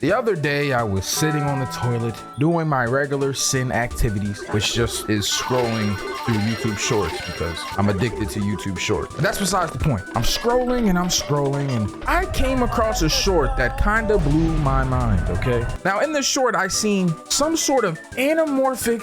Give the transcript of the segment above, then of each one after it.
The other day, I was sitting on the toilet doing my regular sin activities, which just is scrolling through YouTube Shorts because I'm addicted to YouTube Shorts. But that's besides the point. I'm scrolling and I came across a short that kind of blew my mind, okay? Now, in this short, I seen some sort of anamorphic,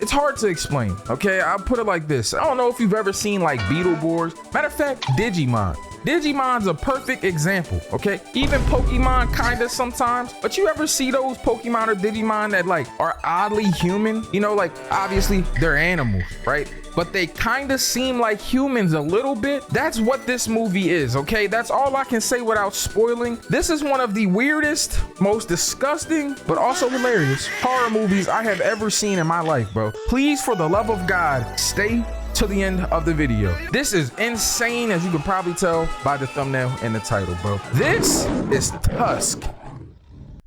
it's hard to explain, okay? I'll put it like this. I don't know if you've ever seen like Beetleborgs. Matter of fact, Digimon. Digimon's a perfect example, okay? Even Pokemon kinda sometimes, but you ever see those Pokemon or Digimon that like are oddly human? You know, like obviously they're animals, right? But they kinda seem like humans a little bit. That's what this movie is, okay? That's all I can say without spoiling. This is one of the weirdest, most disgusting, but also hilarious horror movies I have ever seen in my life, bro. Please, for the love of God, stay to the end of the video. This is insane, as you can probably tell by the thumbnail and the title, bro. This is Tusk.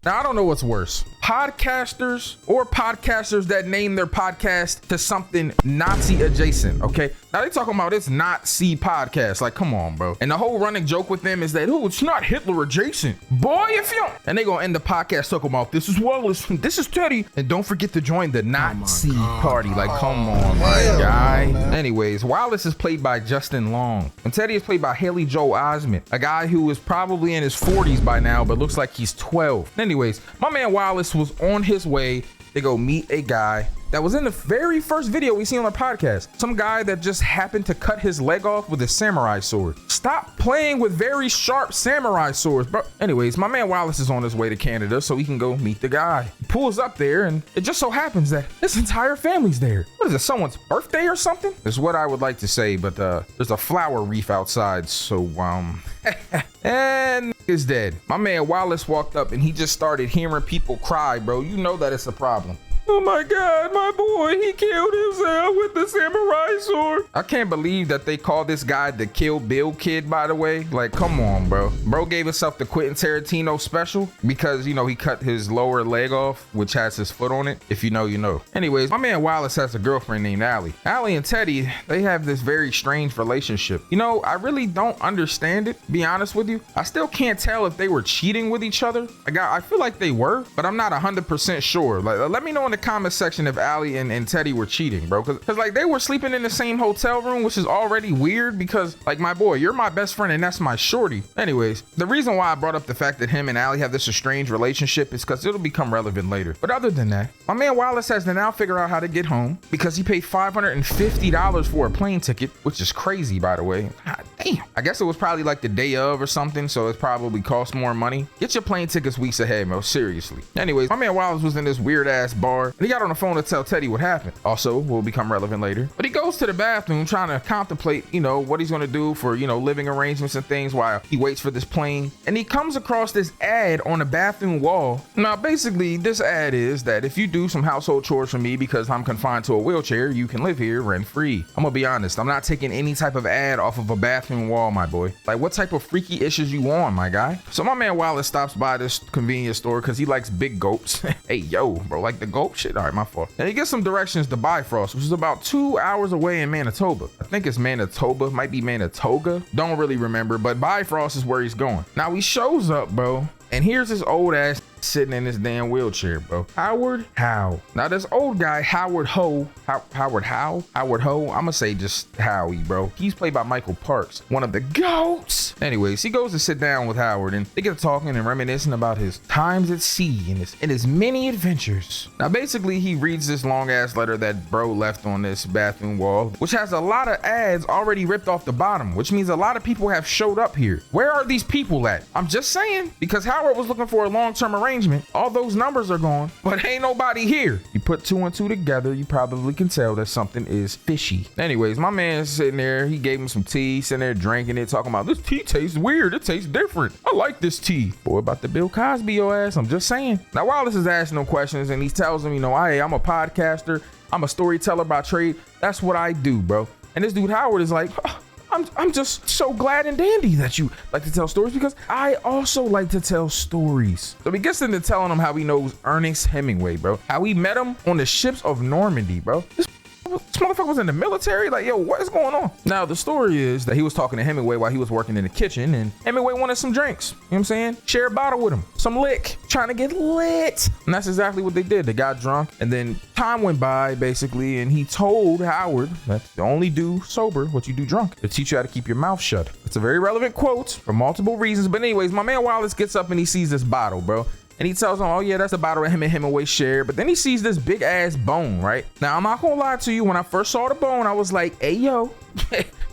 Now, I don't know what's worse, podcasters or podcasters that name their podcast to something Nazi adjacent, okay? Now they talking about it's Nazi podcast, like come on, bro. And the whole running joke with them is that, oh, it's not Hitler adjacent. Boy, if you, and they gonna end the podcast talking about this is WALRUS, this is Teddy, and don't forget to join the Nazi party. Like, come on, my guy. Anyways, WALRUS is played by Justin Long, and Teddy is played by Haley Joel Osment, a guy who is probably in his 40s by now, but looks like he's 12. Anyways, my man WALRUS was on his way to go meet a guy that was in the very first video we seen on the podcast. Some guy that just happened to cut his leg off with a samurai sword. Stop playing with very sharp samurai swords, bro. Anyways, my man WALRUS is on his way to Canada so he can go meet the guy. He pulls up there and it just so happens that his entire family's there. What is it, someone's birthday or something? Is what I would like to say, but there's a flower wreath outside, so and is dead. My man WALRUS walked up and he just started hearing people cry, bro. You know that it's a problem. Oh my God, my boy, he killed himself with the samurai sword. I can't believe that they call this guy the Kill Bill kid, by the way. Like, come on, bro. Bro gave himself the Quentin Tarantino special because, you know, he cut his lower leg off, which has his foot on it. If you know, you know. Anyways, my man WALRUS has a girlfriend named Allie. Allie and Teddy, they have this very strange relationship. You know, I really don't understand it, be honest with you. I still can't tell if they were cheating with each other. I feel like they were, but I'm not 100% sure. Like, let me know in the comment section if Allie and Teddy were cheating, bro, because like they were sleeping in the same hotel room, which is already weird because like, my boy, you're my best friend and that's my shorty. Anyways, the reason why I brought up the fact that him and Allie have this estranged relationship is because it'll become relevant later. But other than that, my man WALRUS has to now figure out how to get home because he paid $550 for a plane ticket, which is crazy, by the way. God damn. I guess it was probably like the day of or something, so it probably cost more money. Get your plane tickets weeks ahead, bro, seriously. Anyways, my man WALRUS was in this weird ass bar and he got on the phone to tell Teddy what happened. Also will become relevant later. But he goes to the bathroom trying to contemplate, you know, what he's going to do for, you know, living arrangements and things while he waits for this plane. And he comes across this ad on the bathroom wall. Now, basically, this ad is that if you do some household chores for me because I'm confined to a wheelchair, you can live here rent free. I'm gonna be honest, I'm not taking any type of ad off of a bathroom wall, my boy. Like, what type of freaky issues you on, my guy? So my man WALRUS stops by this convenience store because he likes big gulps. Hey, yo, bro, like the gulp shit? All right, my fault. And he gets some directions to Bifrost, which is about 2 hours away in Manitoba. I think it's Manitoba, might be Manitoga. Don't really remember, but Bifrost is where he's going. Now he shows up, bro, and here's this old ass sitting in this damn wheelchair, bro. Howard Howe. Now this old guy, Howard Howe, Howard Howe, I'm gonna say just Howie, bro. He's played by Michael Parks, one of the GOATs. Anyways, he goes to sit down with Howard and they get talking and reminiscing about his times at sea and his many adventures. Now basically he reads this long ass letter that bro left on this bathroom wall, which has a lot of ads already ripped off the bottom, which means a lot of people have showed up here. Where are these people at? I'm just saying, because Howard was looking for a long-term arrangement. All those numbers are gone, but ain't nobody here. You put 2 and 2 together, you probably can tell that something is fishy. Anyways, my man's sitting there, he gave him some tea, sitting there drinking it, talking about this tea tastes weird, it tastes different. I like this tea. Boy, about to Bill Cosby your ass, I'm just saying. Now WALRUS is asking him questions and he tells him, you know, hey, I'm a podcaster, I'm a storyteller by trade. That's what I do, bro. And this dude Howard is like, oh, I'm just so glad and dandy that you like to tell stories because I also like to tell stories. So he gets into telling him how he knows Ernest Hemingway, bro. How he met him on the ships of Normandy, bro. This this motherfucker was in the military? Like, yo, what is going on? Now, the story is that he was talking to Hemingway while he was working in the kitchen, and Hemingway wanted some drinks. You know what I'm saying? Share a bottle with him. Some lick. Trying to get lit. And that's exactly what they did. They got drunk, and then time went by, basically, and he told Howard that you only do sober what you do drunk. To teach you how to keep your mouth shut. It's a very relevant quote for multiple reasons. But anyways, my man Wallace gets up and he sees this bottle, bro. And he tells him, oh yeah, that's the bottle that him and Hemingway shared. But then he sees this big ass bone, right? Now, I'm not gonna lie to you. When I first saw the bone, I was like, hey, yo.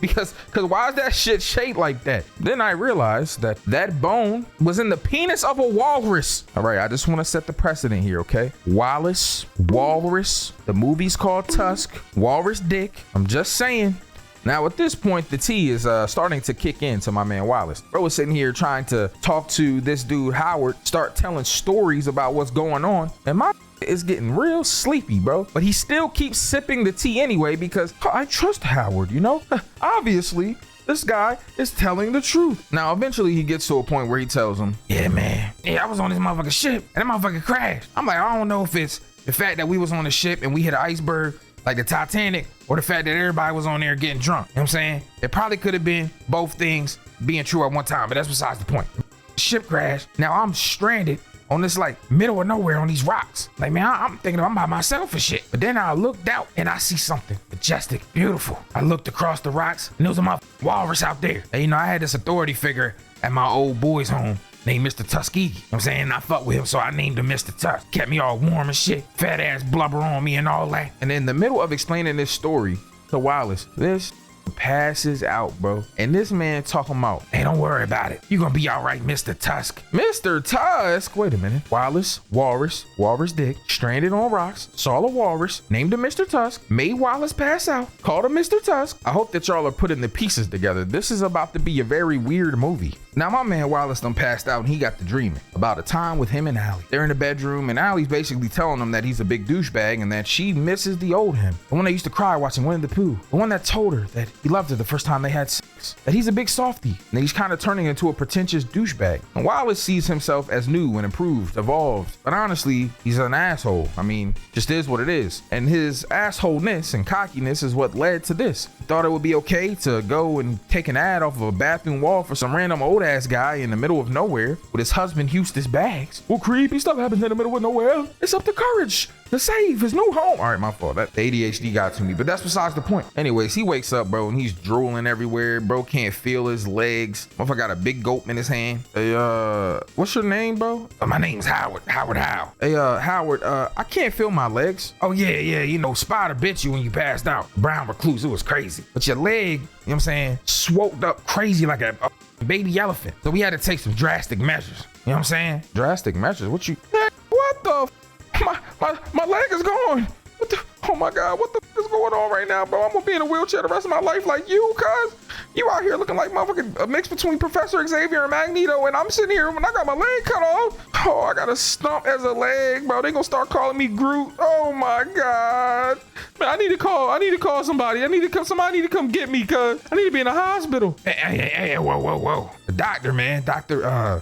because why is that shit shaped like that? Then I realized that that bone was in the penis of a walrus. All right, I just want to set the precedent here, okay? Wallace, walrus. The movie's called Tusk. Walrus dick. I'm just saying. Now, at this point, the tea is starting to kick in to my man Wallace. Bro was sitting here trying to talk to this dude, Howard, start telling stories about what's going on. And my is getting real sleepy, bro. But he still keeps sipping the tea anyway because I trust Howard, you know? Obviously, this guy is telling the truth. Now, eventually, he gets to a point where he tells him, yeah, man. Yeah, I was on this motherfucking ship and that motherfucker crashed. I'm like, I don't know if it's the fact that we was on the ship and we hit an iceberg like the Titanic, or the fact that everybody was on there getting drunk. You know what I'm saying? It probably could have been both things being true at one time, but that's besides the point. Ship crash. Now I'm stranded on this like middle of nowhere on these rocks. Like, man, I'm thinking I'm by myself and shit. But then I looked out and I see something majestic, beautiful. I looked across the rocks and there was my walrus out there. And you know, I had this authority figure at my old boy's home named Mr. Tuskegee. You know what I'm saying? I fucked with him, so I named him Mr. Tusk. Kept me all warm and shit. Fat ass blubber on me and all that. And in the middle of explaining this story to Wallace, this passes out, bro. And this man talking about, hey, don't worry about it. You're gonna be all right, Mr. Tusk. Mr. Tusk? Wait a minute. Wallace, walrus dick, stranded on rocks, saw a walrus, named him Mr. Tusk, made Wallace pass out, called him Mr. Tusk. I hope that y'all are putting the pieces together. This is about to be a very weird movie. Now, my man Wallace done passed out and he got to dreaming about a time with him and Allie. They're in the bedroom and Allie's basically telling him that he's a big douchebag and that she misses the old him. The one that used to cry watching Winnie the Pooh. The one that told her that he loved her the first time they had sex. That he's a big softie and that he's kind of turning into a pretentious douchebag. And Wallace sees himself as new and improved, evolved. But honestly, he's an asshole. I mean, just is what it is. And his assholeness and cockiness is what led to this. He thought it would be okay to go and take an ad off of a bathroom wall for some random old ass guy in the middle of nowhere with his husband Eustace Bags. Well, creepy stuff happens in the middle of nowhere. It's up to courage to save his new home. All right, my fault. That the ADHD got to me, but that's besides the point. Anyways, he wakes up, bro, and he's drooling everywhere. Bro can't feel his legs. Motherfucker got a big gulp in his hand. Hey, what's your name, bro? My name's Howard. Howard Howe. Hey, Howard, I can't feel my legs. Oh, yeah, you know, spider bit you when you passed out. Brown recluse, it was crazy. But your leg, you know what I'm saying, swoked up crazy like a baby elephant. So we had to take some drastic measures. You know what I'm saying? Drastic measures? What you? What the? My leg is gone. What the? Oh my God, what the is going on right now, bro? I'm gonna be in a wheelchair the rest of my life like you, cuz. You out here looking like motherfucking a mix between Professor Xavier and Magneto, and I'm sitting here when I got my leg cut off. Oh, I got a stump as a leg, bro. They gonna start calling me Groot. Oh my God. Man, I need to call somebody. Somebody need to come get me, cuz. I need to be in a hospital. Hey, whoa. The doctor, man. Dr.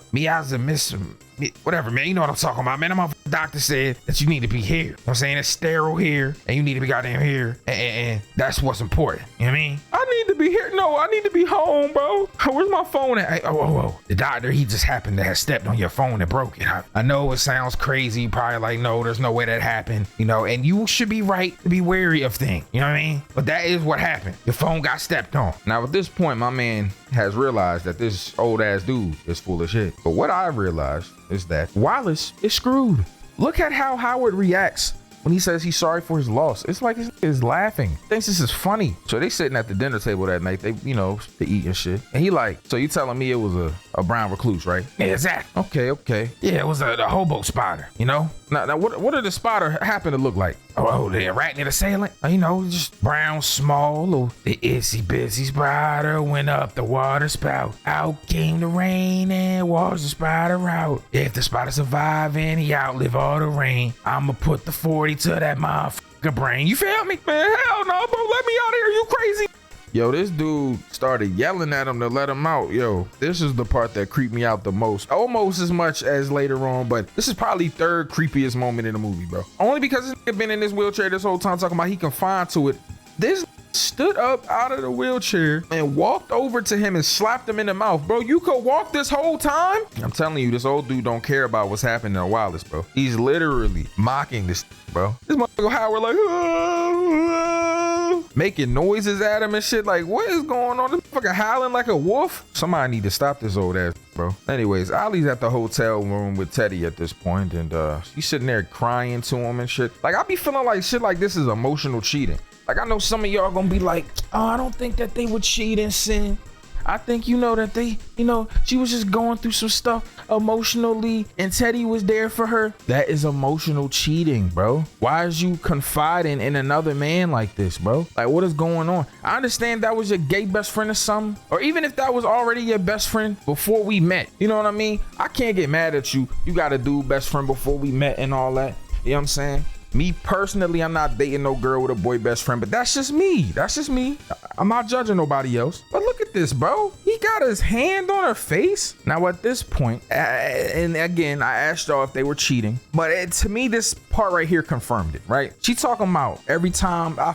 Whatever, man. You know what I'm talking about, man. The motherfucking doctor said that you need to be here. You know what I'm saying? It's sterile here, and you need to be goddamn here. And that's what's important. You know what I mean? I need to be here. No, I need to be home, bro. Where's my phone at? Oh. The doctor, he just happened to have stepped on your phone and broke it. I know it sounds crazy. You're probably like, no, there's no way that happened. You know, and you should be right to be wary of things. You know what I mean? But that is what happened. Your phone got stepped on. Now, at this point, my man has realized that this old ass dude is full of shit. But what I realized is that Wallace is screwed. Look at how Howard reacts when he says he's sorry for his loss. It's like he's laughing. Thinks this is funny. So they sitting at the dinner table that night. They, you know, they eat and shit. And he like, so you telling me it was a brown recluse, right? Yeah, exactly. Okay. Yeah, it was a hobo spider, you know? Now what did the spider happen to look like? Oh, the arachnid assailant? You know, just brown, small, little. The itsy bitsy spider went up the water spout. Out came the rain and washed the spider out. If the spider survive and he outlive all the rain, I'ma put the 40 to that motherfucker brain. You feel me? Man, hell no, bro. Let me out of here. You crazy? Yo, this dude started yelling at him to let him out. Yo, this is the part that creeped me out the most. Almost as much as later on, but this is probably third creepiest moment in the movie, bro. Only because this nigga been in this wheelchair this whole time talking about he confined to it. This stood up out of the wheelchair and walked over to him and slapped him in the mouth. Bro, you could walk this whole time? I'm telling you, this old dude don't care about what's happening to Wallace, bro. He's literally mocking this, bro. This motherfucker Howard like, making noises at him and shit. Like, what is going on? This motherfucker howling like a wolf. Somebody need to stop this old ass, bro. Anyways, Allie's at the hotel room with Teddy at this point, and she's sitting there crying to him and shit. Like, I be feeling like shit like this is emotional cheating. Like, I know some of y'all gonna be like, oh, I don't think that they would cheat and sin. I think, that they, she was just going through some stuff emotionally and Teddy was there for her. That is emotional cheating, bro. Why is you confiding in another man like this, bro? Like, what is going on? I understand that was your gay best friend or something, or even if that was already your best friend before we met. You know what I mean? I can't get mad at you. You got a dude best friend before we met and all that. You know what I'm saying? Me personally, I'm not dating no girl with a boy best friend, but that's just me. That's just me. I'm not judging nobody else. But look at this, bro. He got his hand on her face. Now at this point, and again, I asked y'all if they were cheating, but to me, this part right here confirmed it, right? She talking about every time I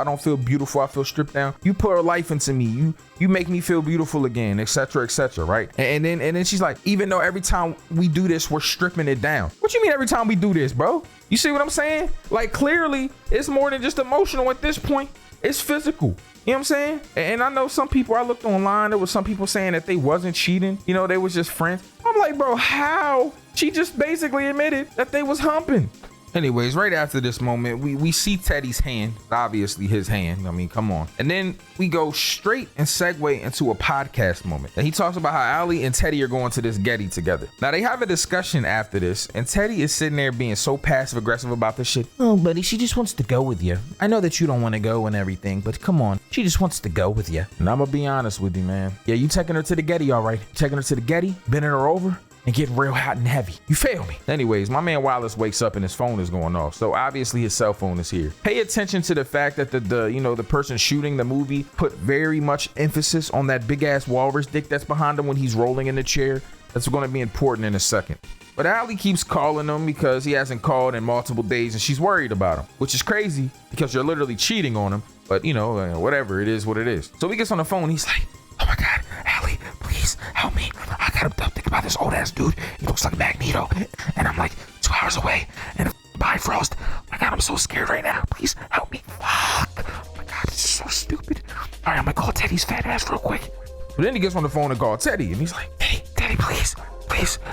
don't feel beautiful, I feel stripped down. You put her life into me. You make me feel beautiful again, etc., right? And then she's like, even though every time we do this, we're stripping it down. What you mean every time we do this, bro? You see what I'm saying? Like, clearly, it's more than just emotional at this point. It's physical. You know what I'm saying? And I know some people, I looked online, there was some people saying that they wasn't cheating. They was just friends. I'm like, bro, how? She just basically admitted that they was humping. Anyways, right after this moment, we see Teddy's hand, obviously his hand. I mean, come on. And then we go straight and segue into a podcast moment. And he talks about how Allie and Teddy are going to this Getty together. Now, they have a discussion after this, and Teddy is sitting there being so passive aggressive about this shit. Oh, buddy, she just wants to go with you. I know that you don't want to go and everything, but come on. She just wants to go with you. And I'm gonna be honest with you, man. Yeah, you taking her to the Getty, all right. Taking her to the Getty, bending her over, and getting real hot and heavy. You fail me. Anyways, my man Wallace wakes up and his phone is going off. So obviously his cell phone is here. Pay attention to the fact that the person shooting the movie put very much emphasis on that big ass walrus dick that's behind him when he's rolling in the chair. That's going to be important in a second. But Allie keeps calling him because he hasn't called in multiple days and she's worried about him, which is crazy because you're literally cheating on him. But whatever, it is what it is. So he gets on the phone. He's like, oh my God, Allie, please help me. I gotta think about this old ass dude. He looks like Magneto. And I'm like 2 hours away and Bifrost. Oh my God, I'm so scared right now. Please help me. Fuck. Oh my God, this is so stupid. All right, I'm gonna call Teddy's fat ass real quick. But then he gets on the phone and calls Teddy and he's like, hey, Teddy, please,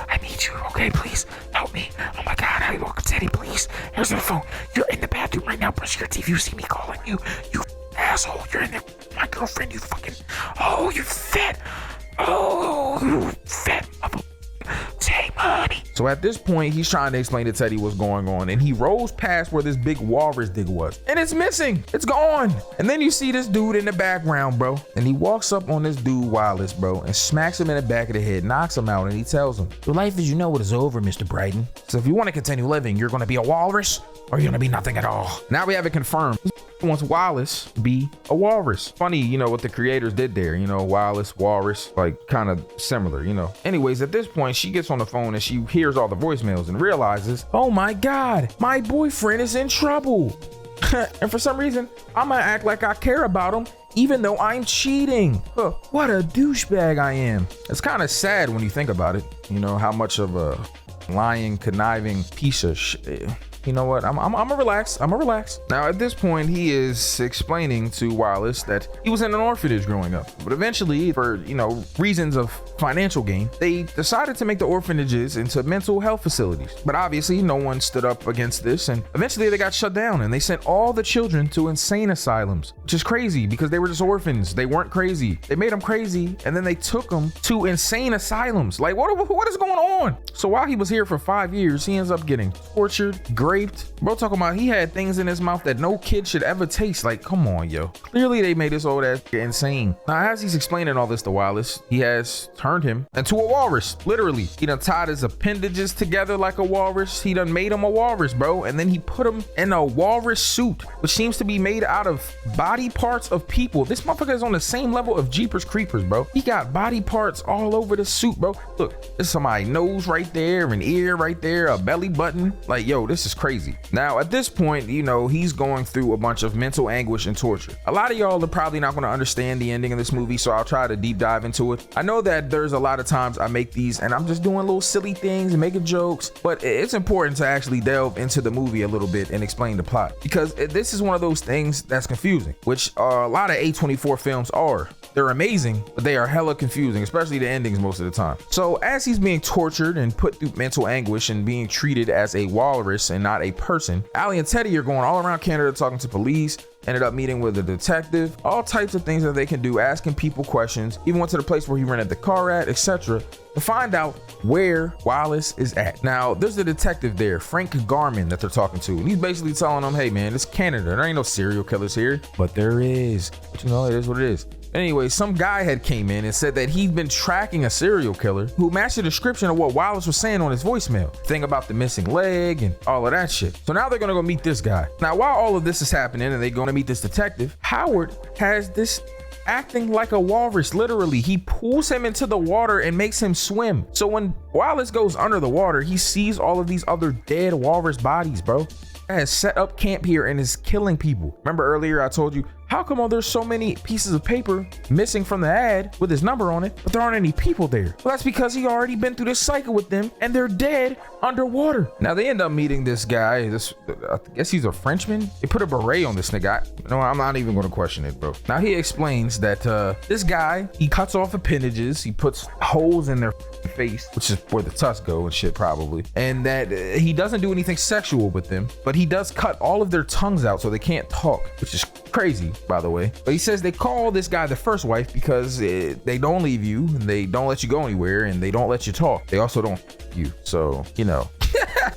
I need you. Okay, please help me. Oh my God, I look, Teddy, please. Here's the phone. You're in the bathroom right now. Brush your teeth. You see me calling you. You asshole. You're in there. My girlfriend, you fucking. Oh, you fat. Oh, you fat mother. Take money. So at this point, he's trying to explain to Teddy what's going on, and he rolls past where this big walrus dig was, and it's missing. It's gone. And then you see this dude in the background, bro, and he walks up on this dude Wallace, bro, and smacks him in the back of the head, knocks him out, and he tells him, "Your life as you know it is over, Mr. Brighton. So if you want to continue living, you're going to be a walrus, or you're going to be nothing at all." Now we have it confirmed. Wants Wallace be a walrus. Funny, what the creators did there. Wallace, walrus, like kind of similar. Anyways, at this point, she gets on the phone and she hears all the voicemails and realizes, oh my God, my boyfriend is in trouble. And for some reason, I'm gonna act like I care about him, even though I'm cheating. What a douchebag I am. It's kind of sad when you think about it. How much of a lying, conniving piece of shit. You know what? I'm gonna relax. Now at this point, he is explaining to Wallace that he was in an orphanage growing up, but eventually, for reasons of financial gain, they decided to make the orphanages into mental health facilities. But obviously, no one stood up against this, and eventually they got shut down, and they sent all the children to insane asylums, which is crazy because they were just orphans. They weren't crazy. They made them crazy, and then they took them to insane asylums. Like, what is going on? So while he was here for 5 years, he ends up getting tortured, raped. Bro talking about he had things in his mouth that no kid should ever taste. Like, come on, yo. Clearly they made this old ass insane. Now, as he's explaining all this to Wallace, he has turned him into a walrus. Literally, he done tied his appendages together like a walrus. He done made him a walrus, bro. And then he put him in a walrus suit, which seems to be made out of body parts of people. This motherfucker is on the same level of Jeepers Creepers, bro. He got body parts all over the suit, bro. Look, there's somebody's nose right there, an ear right there, a belly button. Like, yo, this is crazy. Now, at this point, you know, he's going through a bunch of mental anguish and torture. A lot of y'all are probably not going to understand the ending of this movie, so I'll try to deep dive into it. I know that there's a lot of times I make these and I'm just doing little silly things and making jokes, but it's important to actually delve into the movie a little bit and explain the plot, because this is one of those things that's confusing, which a lot of A24 films are. They're amazing, but they are hella confusing, especially the endings most of the time. So as he's being tortured and put through mental anguish and being treated as a walrus and not a person, Allie and Teddy are going all around Canada talking to police, ended up meeting with a detective, all types of things that they can do, asking people questions, even went to the place where he rented the car at, etc., to find out where Wallace is at. Now, there's a detective there, Frank Garman, that they're talking to, and he's basically telling them, hey man, it's Canada, there ain't no serial killers here, but there is. But you know, it is what it is. Anyway, some guy had came in and said that he'd been tracking a serial killer who matched the description of what Wallace was saying on his voicemail. Thing about the missing leg and all of that shit. So now they're gonna go meet this guy. Now, while all of this is happening and they're gonna meet this detective, Howard has this acting like a walrus. Literally, he pulls him into the water and makes him swim. So when Wallace goes under the water, he sees all of these other dead walrus bodies, bro. Has set up camp here and is killing people. Remember earlier I told you, how come there's so many pieces of paper missing from the ad with his number on it, but there aren't any people there? Well, that's because he already been through this cycle with them and they're dead underwater. Now they end up meeting this guy, I guess he's a Frenchman. They put a beret on this nigga. No, I'm not even gonna question it, bro. Now he explains that this guy, he cuts off appendages, he puts holes in their face, which is where the Tusk go and shit probably, and that he doesn't do anything sexual with them, but he does cut all of their tongues out so they can't talk, which is crazy, by the way. But he says they call this guy the first wife because they don't leave you and they don't let you go anywhere and they don't let you talk. They also don't you, so you know.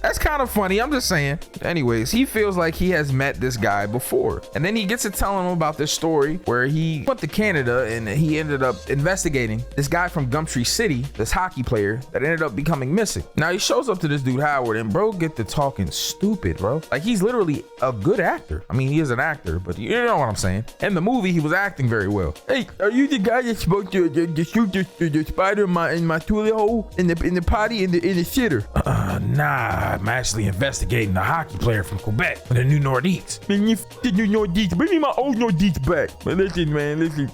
That's kind of funny, I'm just saying. Anyways, he feels like he has met this guy before, and then he gets to telling him about this story where he went to Canada and he ended up investigating this guy from Gumtree City, this hockey player that ended up becoming missing. Now he shows up to this dude Howard and bro get to talking stupid, bro. Like he's literally a good actor. I mean, he is an actor, but you know what I'm saying. In the movie, he was acting very well. Hey, are you the guy that's supposed to shoot the spider in my toilet hole in the potty in the shitter? Nah, I'm actually investigating a hockey player from Quebec for the new Nordiques. Man, you the new Nordiques. Bring me my old Nordiques back. But listen, man, listen.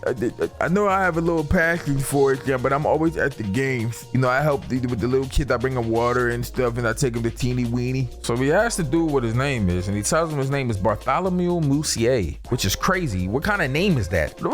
I know I have a little passion for it, yeah, but I'm always at the games. You know, I help with the little kids. I bring them water and stuff, and I take them to Teeny Weeny. So he asks the dude what his name is, and he tells him his name is Bartholomew Moussier, which is crazy. What kind of name is that? Who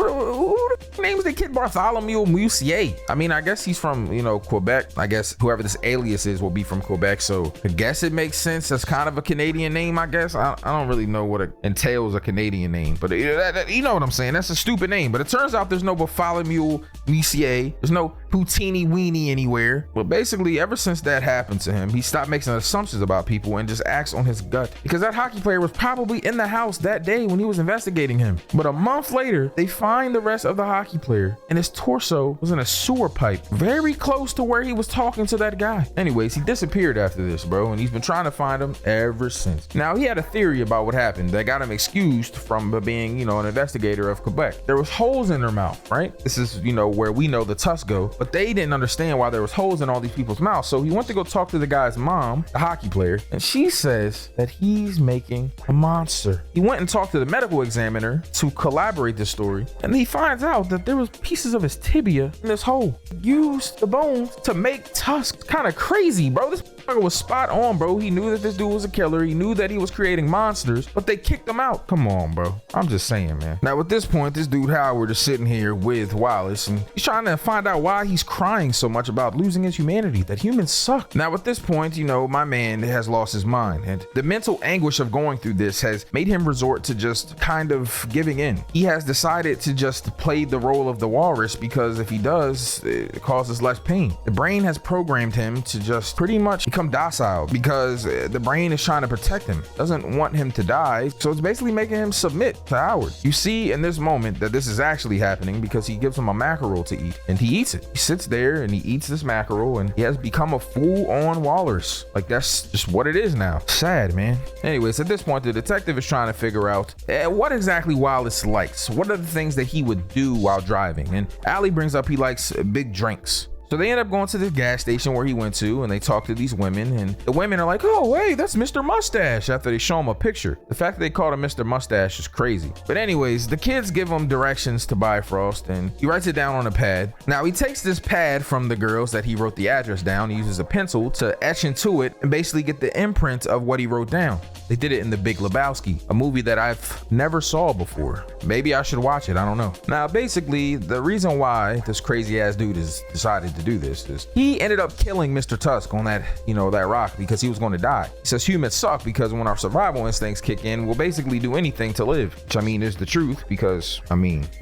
the name is the kid Bartholomew Moussier? I mean, I guess he's from, you know, Quebec. I guess whoever this alias is will be from Quebec, so I guess it makes sense. That's kind of a Canadian name, I guess. I don't really know what it entails a Canadian name, but you know what I'm saying. That's a stupid name, but it turns out there's no Bartholomew Moussier. There's no Poutini Weenie anywhere. But basically, ever since that happened to him, he stopped making assumptions about people and just acts on his gut, because that hockey player was probably in the house that day when he was investigating him. But a month later, they find the rest of the hockey player, and his torso was in a sewer pipe very close to where he was talking to that guy. Anyways, he disappeared after this, bro, and he's been trying to find him ever since. Now, he had a theory about what happened that got him excused from being, you know, an investigator of Quebec. There was holes in their mouth, right? This is, you know, where we know the Tusk go, but they didn't understand why there was holes in all these people's mouths. So he went to go talk to the guy's mom, the hockey player, and she says that he's making a monster. He went and talked to the medical examiner to collaborate this story, and he finds out that there was pieces of his tibia in this hole. Used the bones to make Tusk. Kind of crazy, bro. This was spot on, bro. He knew that this dude was a killer. He knew that he was creating monsters, but they kicked him out. Come on, bro. I'm just saying, man. Now at this point, this dude Howard is sitting here with Wallace, and he's trying to find out why he's crying so much about losing his humanity, that humans suck. Now at this point, you know, my man has lost his mind, and the mental anguish of going through this has made him resort to just kind of giving in. He has decided to just play played the role of the walrus because if he does, it causes less pain. The brain has programmed him to just pretty much become docile because the brain is trying to protect him, doesn't want him to die. So it's basically making him submit to Howard. You see in this moment that this is actually happening because he gives him a mackerel to eat and he eats it. He sits there and he eats this mackerel and he has become a full-on walrus. Like, that's just what it is now. Sad, man. Anyways, at this point, the detective is trying to figure out what exactly Wallace likes. What are the things that he would do while driving? And Allie brings up he likes big drinks. So they end up going to the gas station where he went to and they talk to these women and the women are like, oh, hey, that's Mr. Mustache, after they show him a picture. The fact that they called him Mr. Mustache is crazy. But anyways, the kids give him directions to Bifrost and he writes it down on a pad. Now he takes this pad from the girls that he wrote the address down. He uses a pencil to etch into it and basically get the imprint of what he wrote down. They did it in The Big Lebowski, a movie that I've never saw before. Maybe I should watch it, I don't know. Now basically, the reason why this crazy ass dude has decided to do this is he ended up killing Mr. Tusk on that, that rock because he was going to die. He says humans suck because when our survival instincts kick in, we'll basically do anything to live, which I mean is the truth because,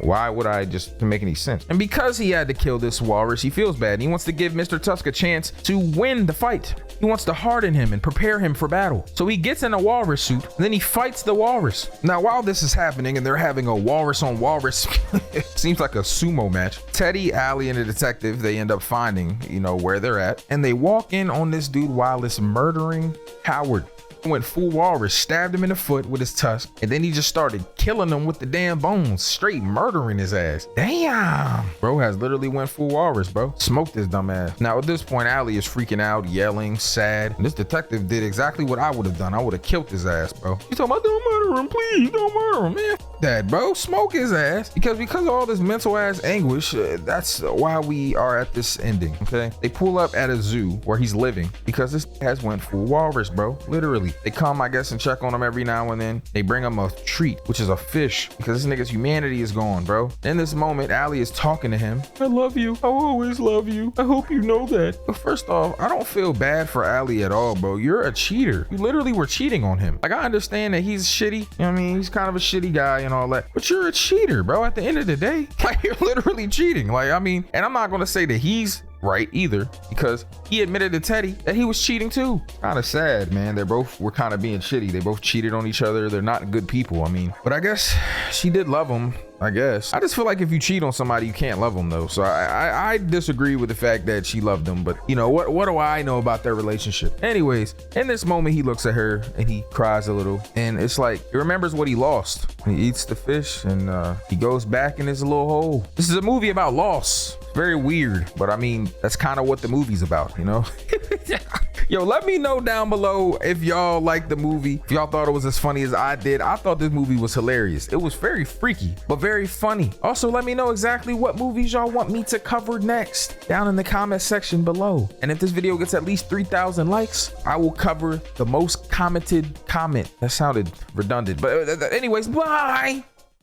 why would I just make any sense? And because he had to kill this walrus, he feels bad. He wants to give Mr. Tusk a chance to win the fight. He wants to harden him and prepare him for battle. So he gets in a walrus suit and then he fights the walrus. Now, while this is happening and they're having a walrus on walrus, it seems like a sumo match. Teddy, Allie, and the detective, they end up finding, where they're at. And they walk in on this dude while it's murdering Howard. Went full walrus, stabbed him in the foot with his tusk, and then he just started killing him with the damn bones, straight murdering his ass. Damn, bro has literally went full walrus, bro. Smoked his dumb ass. Now at this point, Allie is freaking out, yelling, sad. And this detective did exactly what I would have done. I would have killed his ass, bro. He's talking about, don't murder him, please, don't murder him, man. That, bro, smoke his ass because of all this mental ass anguish. That's why we are at this ending. Okay, they pull up at a zoo where he's living because this has went full walrus, bro. Literally, they come, I guess, and check on him every now and then. They bring him a treat, which is a fish, because this nigga's humanity is gone, bro. In this moment, Allie is talking to him. I love you. I always love you. I hope you know that. But first off, I don't feel bad for Allie at all, bro. You're a cheater. You literally were cheating on him. Like, I understand that he's shitty. You know what I mean? He's kind of a shitty guy and all that, but you're a cheater, bro. At the end of the day, like, you're literally cheating. Like, I mean, and I'm not gonna say that he's right either because he admitted to Teddy that he was cheating too. Kind of sad, man. They both were kind of being shitty. They both cheated on each other. They're not good people. I mean, but I guess she did love him. I guess. I just feel like if you cheat on somebody, you can't love them though. So I disagree with the fact that she loved him, but what do I know about their relationship? Anyways, in this moment, he looks at her and he cries a little and it's like, he remembers what he lost. He eats the fish and he goes back in his little hole. This is a movie about loss. Very weird, but I mean, that's kind of what the movie's about, Yo, let me know down below if y'all liked the movie, if y'all thought it was as funny as I did. I thought this movie was hilarious. It was very freaky, but very funny. Also, let me know exactly what movies y'all want me to cover next down in the comment section below. And if this video gets at least 3,000 likes, I will cover the most commented comment. That sounded redundant, but anyways, bye.